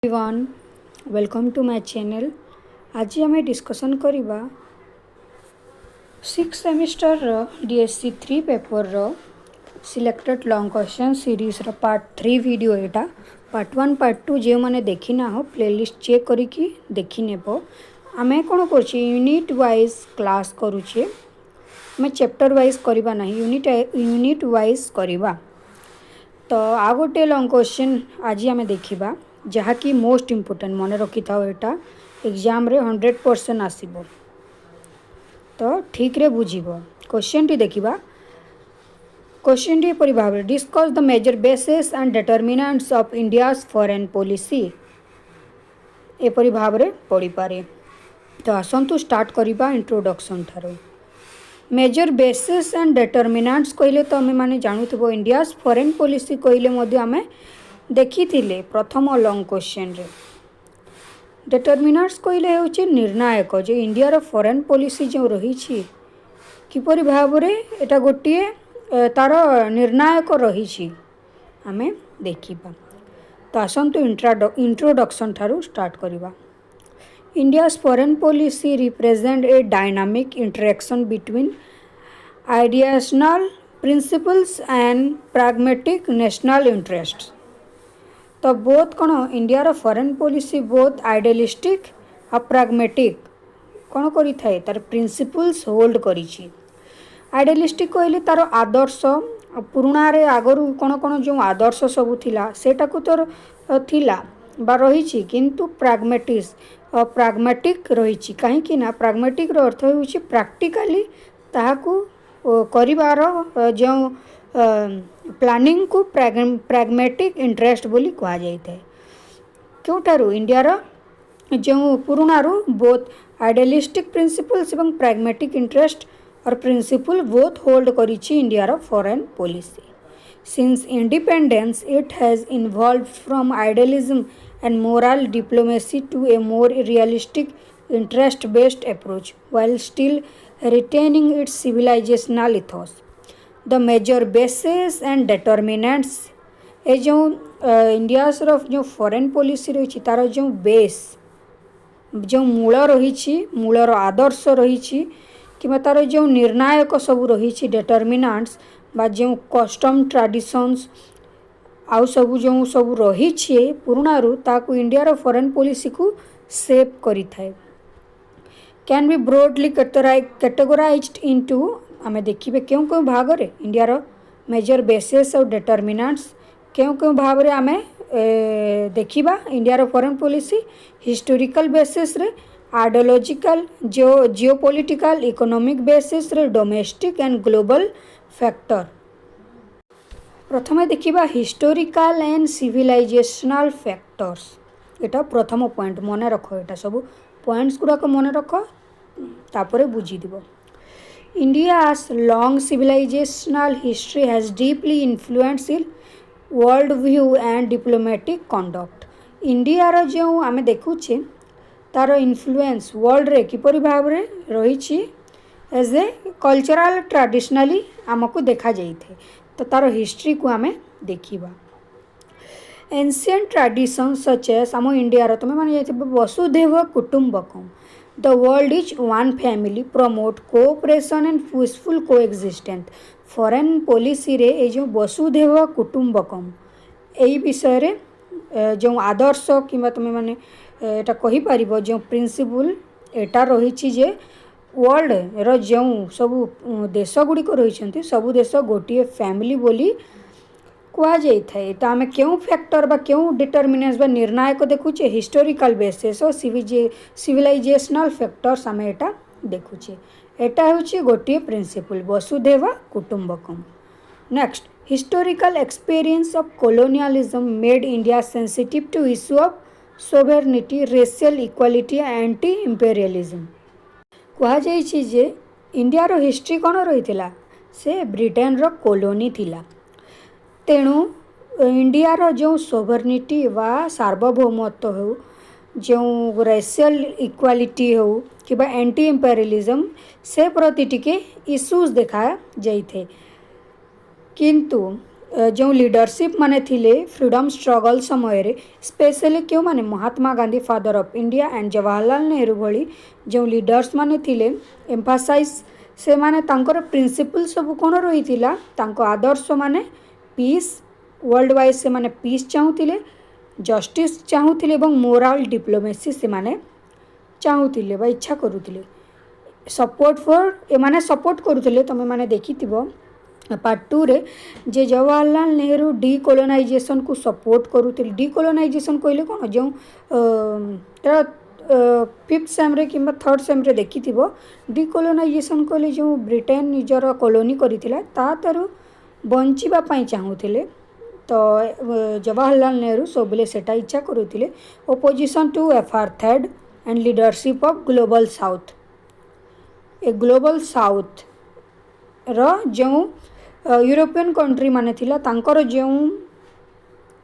Everyone welcome to my channel. आज आम discussion करवा six semester DSC 3 paper selected long question series part 3 video एटा part 1 part 2 जो मैंने देखी ना हो प्लेलिस्ट चेक करके देखी नेब। आम कौन कर यूनिट वाइज क्लास करुचे, आम चैप्टर वाइज करवा ना यूनिट वाइज करवा। तो आ गोटे लॉन्ग क्वेश्चन आज आम देखा जहाँकि मोस्ट इम्पोर्टेंट मन रखी था यहाँ एग्जाम रे 100% आसब। तो ठीक रे बुझीब क्वेश्चन टी देखा। क्वेश्चन टी परि भाव discuss the major basis and determinants of India's foreign policy एपरि भाव रे पढ़ी पारे। तो आसंतु स्टार्ट करवा इंट्रोडक्शन ठारो। मेजर बेसिस एंड डिटरमिनेंट्स कहले तो आम मैंने जानूब इंडियाज फॉरेन पॉलिसी कहले आम देखी थिले प्रथम लॉन्ग क्वेश्चन रे। डिटरमिनेंट्स कहले होची निर्णायक जो इंडिया फॉरेन पॉलिसी जो रही किपरि भाव रे एटा गोटे तार निर्णायक रही आम देखा। तो आसंतु इंट्रोडक्शन ठारू स्टार्ट करवा। India's foreign policy represent a dynamic interaction between ideational principles and pragmatic national interest. तो बोथ कौन India foreign policy both idealistic और प्राग्मेटिक कौन करी थाए तार प्रिंसिपल्स होल्ड करी। आइडियलिस्टिक कहले तार आदर्श पुराणा रे आगरू कौन कौन जो आदर्श सबू थिला सेटा को तो थिला बा रही किंतु प्राग्मेटिक रही कहीं ना प्राग्मेटिक रो अर्थ होउछि प्रैक्टिकली ताहाकू करिवार जो प्लानिंग को प्राग्मेटिक इंटरेस्ट बोली कहा जाए। क्योंठारू इंडिया जो पुराणा बोथ आइडियलिस्टिक प्रिंसिपल्स एवं प्राग्मेटिक इंटरेस्ट और प्रिंसिपल बोथ होल्ड करिछि India foreign policy. Since independence it has involve from idealism and moral diplomacy to a more realistic interest based approach while still retaining its civilizational ethos. The major bases and determinants ए जो India जो foreign policy रही तार जो base जो मूल रही Müller आदर्श रही कि तार जो निर्णायक सब रही डिटरमिनेंट्स बा जो कस्टम ट्रेडिशंस आउ सब रही पुराणा ताकू इंडिया फॉरेन पॉलिसी को सेप करी थाए। कैन बी ब्रॉडली कैटेगोराइज्ड इनटू आम देखिए क्यों क्यों भाग रे इंडिया मेजर बेसिस और डिटरमिनेंट्स क्यों क्यों भाव रे आम देखा India foreign policy historical basis रे आइडियोलॉजिकल जियोपॉलिटिकल इकोनॉमिक बेसिस रे डोमेस्टिक एंड ग्लोबल फैक्टर। प्रथम देखा हिस्टोरिकल एंड सिविलाइजेशनल फैक्टर्स एटा प्रथम पॉइंट मन रख एटा सब पॉइंट्स गुड़ाक मन रख तापर बुझीदेव। India's long civilizational history has deeply influenced in world view and diplomatic conduct. India जो आम देखुचे तार इन्फ्लुएंस वर्ल्ड रे किपरि भाव रे रही एज ए कल्चरल ट्रेडिशनली आमको देखा जाइए। तो तार हिस्ट्री को आम देखा। एंशिएंट ट्रेडिशन सच एस आम इंडिया तुम मैंने Vasudhaiva Kutumbakam the world is one family promote cooperation and peaceful coexistence. Foreign policy रे ए जो वसुधैव कुटुंबकम यही विषय रे जो आदर्श कि तुम मैंने एटा कहि परिबो जो प्रिंसिपल एटा रही जे वर्ल्ड रो जो सब देश गुड़िक रही सबू देश गोटे फैमिली बोली कह जाए। तो आम क्यों फैक्टर बा क्यों डिटरमिनेंट्स बा निर्णायक देखुचे हिस्टोरिकल बेसिस और सिविलाइजेशनल फैक्टर्स आम एटा देखुचे। एटा होची गोटे प्रिंसिपल वसुधैव कुटुंबकम। Next historical experience of colonialism made India sensitive to issue of sovereignty racial equality anti imperialism. कह जाए इंडिया रो हिस्ट्री कौन रही से ब्रिटेन रो कॉलोनी थिला। तेणु इंडिया जो सोभर्निटी वा सार्वभौमत्व हो जो रेशियल इक्वालिटी हो कि एंटी इंपेरियलिज्म से प्रति टिके इश्यूज देखा जाइए। किंतु जो लीडरशिप माने थिले फ्रीडम स्ट्रगल समय रे स्पेशली क्यों माने Mahatma Gandhi father of India and Jawaharlal Nehru भली जो लीडर्स माने थिले एम्फासाइज से माने तांकर प्रिंसिपल सब कोन रहितिला तांको आदर्श माने पीस वर्ल्ड वाइज से माने पीस चाहूतिले जस्टिस चाहूतिले एवं मोराल डिप्लोमेसी से माने चाहूतिले बा इच्छा करूतिले सपोर्ट फॉर ए माने सपोर्ट करूतिले तमे माने देखिथिबो पार्ट 2 रे जे जवाहरलाल नेहरू डीकोलोनाइजेशन को सपोर्ट करूतिले डीकोलोनाइजेशन कहले कोन जो फिफ्थ सेम रे कि थर्ड सेम रे देखिथिबो डीकोलोनाइजेशन कहले जो ब्रिटेन निजर कॉलोनी करितिला ता तारु बंचिबा पई चाहूतिले तो जवाहरलाल नेहरू सबले सेटा इच्छा करूतिले opposition to apartheid and leadership of global south ए ग्लोबल साउथ रो जो यूरोपियन कंट्री माने थिला तांकर जो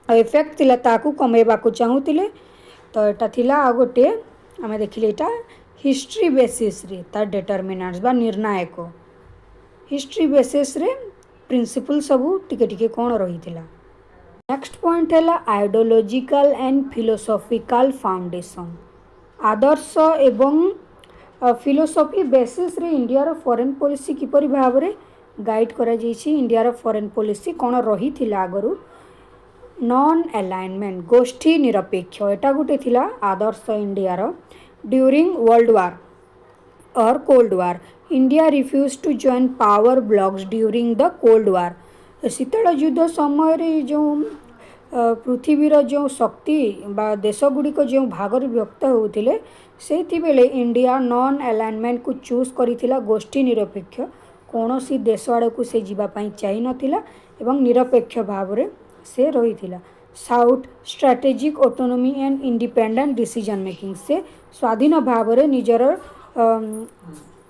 इफेक्ट थिला ताकू कमेबा को चाहूतिले तो एटा थिला आ गोटे आमे देखिले एटा हिस्ट्री बेसिस रे ता डिटरमिनेंट्स बा निर्णायक हिस्ट्री बेसिस रे प्रिंसिपल सबू टिके टिके कोन रहितिला नेक्स्ट पॉइंट है आइडियोलॉजिकल एंड फिलोसॉफिकल फाउंडेशन आदर्श एवं फिलोसॉफी बेसिस रे इंडिया रो फॉरेन पॉलिसी किपरि भाव रे गाइड करा जाइछि इंडिया रो फॉरेन पॉलिसी कोन रही थिला आगरु नॉन अलाइनमेंट गोष्ठी निरपेक्ष एटा गुटे थिला आदर्श इंडिया रो ड्यूरिंग वर्ल्ड वार और cold war India refuse to join power blocs during the cold war शीतल युद्ध समय रे जो पृथ्वीर जो शक्ति बा देश गुड़िक जो भाग व्यक्त होते से इंडिया नॉन अलाइनमेंट को चूज करिथिला गोष्ठी निरपेक्ष कौन सी देश आड़ को से जीवाई चाह नाला एवं निरपेक्ष भाव रे से रही south strategic autonomy and independent decision making से स्वाधीन भाव रे निजर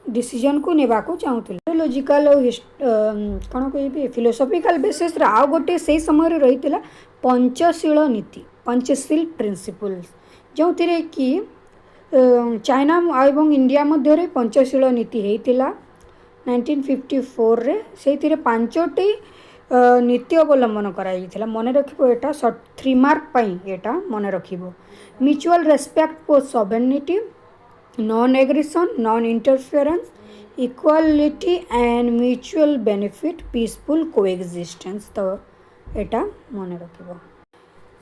डिसीजन को नेबा को चाहूले लॉजिकल कौन कह फिलोसॉफिकल बेसिस आउ गोटे से समय रही पंचशील नीति पंचशील प्रिंसिपल्स जो थे कि चाइना एवं इंडिया मध्य पंचशील नीति होता 1954 रे से पांचटी नीति अवलंबन कर मन रखिबो एटा 3 मार्क पाई एटा मन रखिबो mutual respect for sovereignty non aggression non interference equality and mutual benefit peaceful coexistence तो एटा मन रखिबो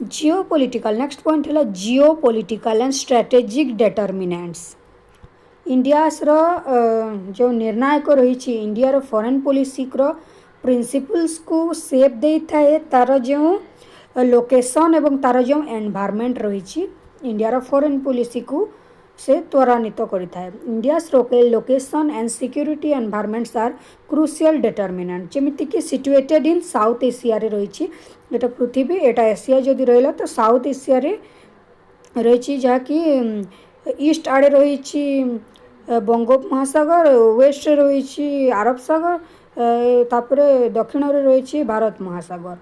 जियोपॉलिटिकल नेक्स्ट पॉइंट है geopolitical and strategic determinants India's जो निर्णायक रही इंडिया फॉरेन पॉलिसी प्रिंसिपल्स को सेप दे थाए तार जो लोकेशन एवं तार जो एनवायरनमेंट रही इंडिया फॉरेन पॉलिसी को से त्वरान्वित करिथाए India's location and security environments are crucial determinant जमिति कि सिचुएटेड इन साउथ एशिया रे रही एटा पृथ्वी एटा एशिया जदि रहिला तो साउथ एशिया रे रही जहाँकि ईस्ट आड़े रही बंगोप महासागर वेस्ट रही आरब सागर तापरे दक्षिण रे रही भारत महासागर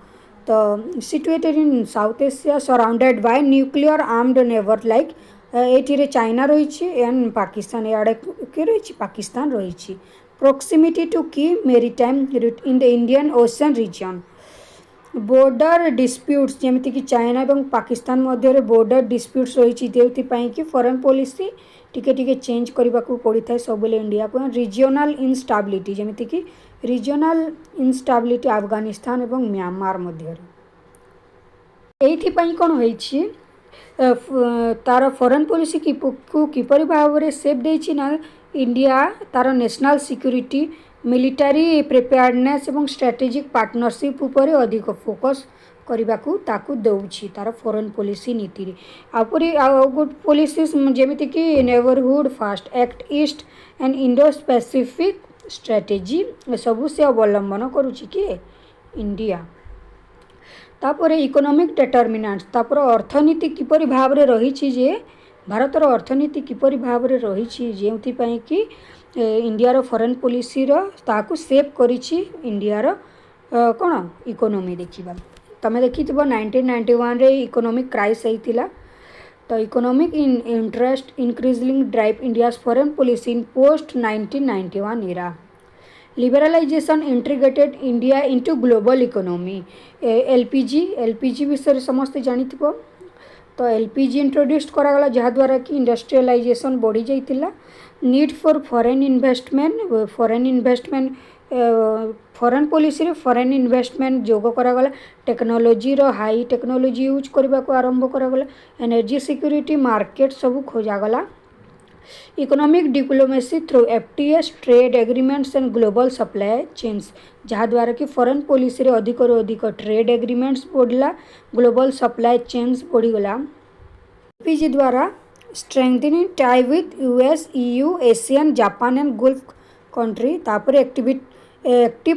तो situated in South Asia surrounded by nuclear armed neighbour like ये चाइना रही एंड पाकिस्तान आड़े के रही पाकिस्तान रही proximity to key maritime in the Indian Ocean region border disputes जमीती कि चाइना और पाकिस्तान मध्य बॉर्डर डिस्प्यूट्स रही कि फॉरेन पॉलिसी टिके टिके चेंज करने को पड़ी था सब इंडिया को रीजनल इनस्टाबिलिटी जमीती कि रीजनल इनस्टाबिलिटी अफगानिस्तान और म्यांमार मध्य एइथिपाई कौन होइछि तार फॉरेन पॉलिसी को किपरि भाव में सेप देछि ना इंडिया तार नेशनल सिक्योरिटी मिलिटारी प्रिपेयर्डनेस एवं स्ट्रेटेजिक पार्टनरशिप उपरे अधिक फोकस करने को ताकू दौछि तार फॉरेन पॉलिसी नीति रे आपुरी गुड पॉलिसीज जेमिति कि neighbourhood fast act east and Indo Pacific strategy सबू से अवलंबन करुछि कि इंडिया तापर इकोनॉमिक डिटरमिनेंट्स तापर अर्थनीति किपरि भाव में रही जे भारतर अर्थनीति किपरि भाव में रही जोपाई कि इंडिया फॉरेन पॉलिसी ताकू सेप करिछि इंडिया कौन इकोनॉमी देखा तमें देखी 1991 रे इकोनॉमिक क्राइसिस होइतिला तो economic interest increasing drive India's foreign policy in post 1991 era liberalisation integrated India into global economy. LPG विषय समस्ते जानिथिबो। तो एलपीजी इंट्रोड्यूस करागला जहाँद्वारा कि इंडस्ट्रियलाइजेशन बढ़ी जाइतिला। Need for foreign investment foreign policy रे फॉरेन इन्वेस्टमेंट जोग करागला। टेक्नोलोजी रो हाई टेक्नोलोजी यूज करबा को आरंभ करागला। एनर्जी सिक्योरिटी मार्केट सब खोजागला। Economic diplomacy through FTs trade agreements and global supply chains जहाँद्वारा कि फॉरेन पॉलिसी रे अधिक अधिक ट्रेड एग्रीमेंट्स बढ़ला। ग्लोबल सप्लाई चेन्स बढ़ीगला। एलपीजी द्वारा strengthening tie with US EU ASEAN Japan and Gulf country. तापर active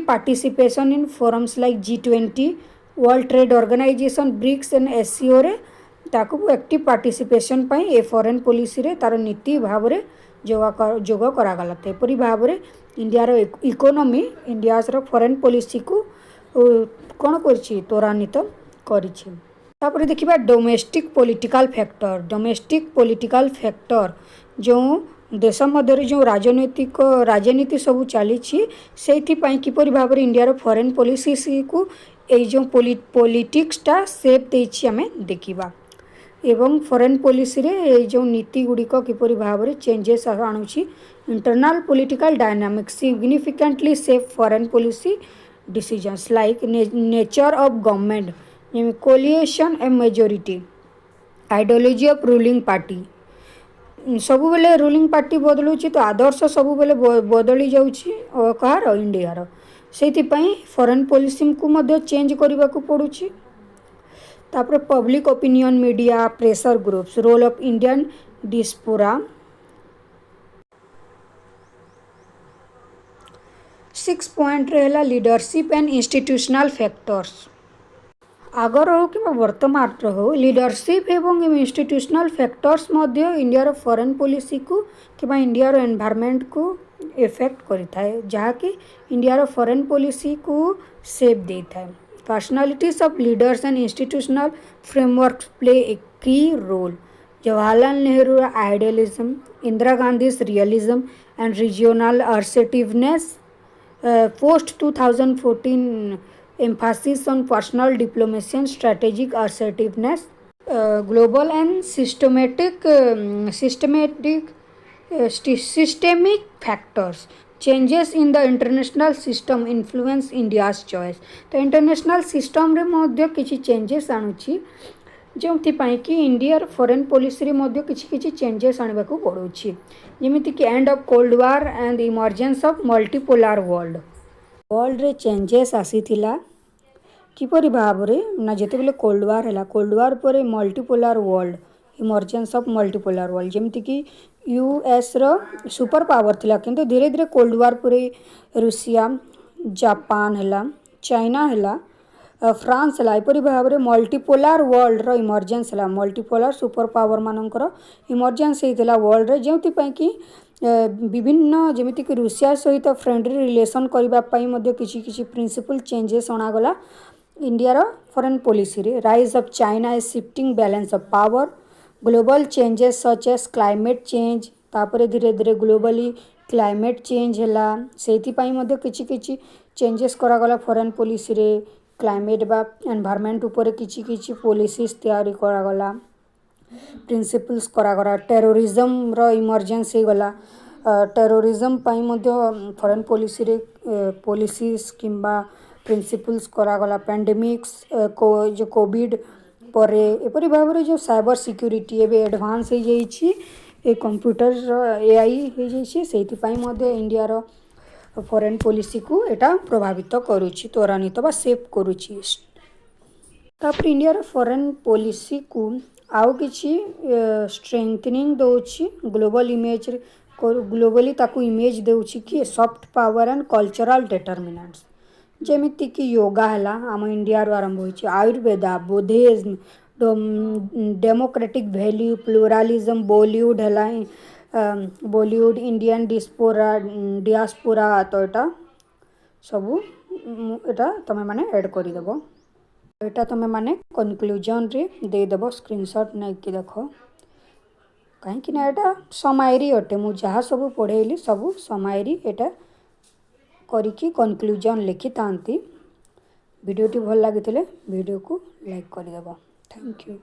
participation in forums like G20 World Trade Organization BRICS and SCO रे ताकू एक्टिव पार्टिसिपेशन पाई ए फॉरेन पॉलिसी रे तार नीति भाव रे जोग करागला। तेपरी भाव रे इंडिया रो इकोनॉमी इंडिया रो फॉरेन पॉलिसी को कौन करछि त्वरान्वित करिछि। तापर देखिबा डोमेस्टिक पॉलिटिकल फैक्टर जो देश मध्य जो राजनीति सब चली से किपरि भाव इंडिया रो फॉरेन पॉलिसी को ये जो पॉलिटिक्सटा सेप देछि आमे देखिबा। एवं फॉरेन पॉलिसी रे जो नीति गुड़िक किपरि भाव में चेंजेस आणुछि। Internal political dynamics significantly shape foreign policy decisions like nature of government coalition and majority ideology of ruling party. सबु बेले रूलिंग पार्टी बदलुछि तो आदर्श सबु बेले बदली जाउछि कहार इंडिया से फॉरेन पॉलिसी को मध्य चेंज करने को पड़ुछि। तापर public opinion media pressure groups role of Indian diaspora. 6 point रहेला लीडरशिप एंड इंस्टीट्यूशनल फैक्टर्स। आगर हो कि वर्तमान हो लीडरशिप एवं इंस्टीट्यूशनल फैक्टर्स मध्य इंडिया फॉरेन पॉलिसी को कि इंडिया एनवायरनमेंट को इफेक्ट करिथाए जहाँकि इंडिया फॉरेन पॉलिसी को सेप देइथाए। Personalities of leaders and institutional frameworks play a key role. Jawaharlal Nehru idealism Indira Gandhi's realism and regional assertiveness post 2014 emphasis on personal diplomacy and strategic assertiveness. Global and systemic factors changes in the international system influence India's choice. तो international system रे मध्य किछि changes आणुछि जो कि India foreign policy रे मध्य किछि changes आनिबा को पड़ुछि। जेमिति कि end of cold war and emergence of multipolar world रे चेंजेस आसीथिला किपरि भाव रे ना जेते बेले कोल्ड वार पर multipolar world emergence of multipolar world जेमिति कि यूएस रो सुपर पावर थिला किंतु धीरे धीरे कोल्ड वार पर रूसिया जापान हैला चाइना हैला फ्रांस है यपरी भाव में मल्टीपोलार वर्ल्ड रो इमर्जेंस है मल्टीपोलार सुपर पावर मानकर इमर्जेंस होता वर्ल्ड रे जो कि विभिन्न जमीक रूसिया सहित फ्रेंडली रिलेशन करने किसी प्रिंसिपल चेंजेस अणागला इंडिया फॉरेन पॉलिसी रे। Rise of China is shifting balance of power global changes such as climate change तापर धीरे धीरे ग्लोबली क्लाइमेट चेंज है से किसी चेंजेस करागला फॉरेन पॉलिसी रे। क्लाइमेट बा एनवायरनमेंट ऊपर किछि पॉलिसीज तैयारी करागला प्रिंसिपल्स करागला टेररिज्म रो इमर्जेंस हो गला टेररिज्म पाई मध्य फॉरेन पॉलिसी रे पॉलिसीज किंबा प्रिंसिपल्स करागला पेंडेमिक्स जो कोविड पर एपरी भाव में जो साइबर सिक्योरिटी एवं एडवांस हो जाइए कंप्यूटर एआई हो जाइए से इंडिया रो फॉरेन पॉलिसी को एटा प्रभावित करुछि त्वरान्वित बा सेप करुछि। तापर इंडिया फॉरेन पॉलिसी को आउ किछि स्ट्रेंथनिंग दोछि ग्लोबल इमेज ग्लोबली ताकू इमेज देउछि कि soft power and cultural determinants जेमिति कि योगा हैला आम इंडिया रो आरंभ होइछि Ayurveda Buddhism democratic value pluralism Bollywood हैला बॉलीवुड इंडियन डियास्पोरा तो यहाँ सबू एटा तमें माने ऐड करदेव एटा तमें माने कनक्लूजन रे देदेव स्क्रीनशॉट नहीं कि देख कहीं एटा समायरी अटे मु जहाँ सब पढ़ेली सब समायरी एटा କରିକି କନକ୍ଲୁଜନ୍ ଲେଖିଥାନ୍ତି। ଭିଡ଼ିଓଟି ଭଲ ଲାଗିଥିଲେ ଭିଡ଼ିଓକୁ ଲାଇକ୍ କରିଦେବ। Thank you.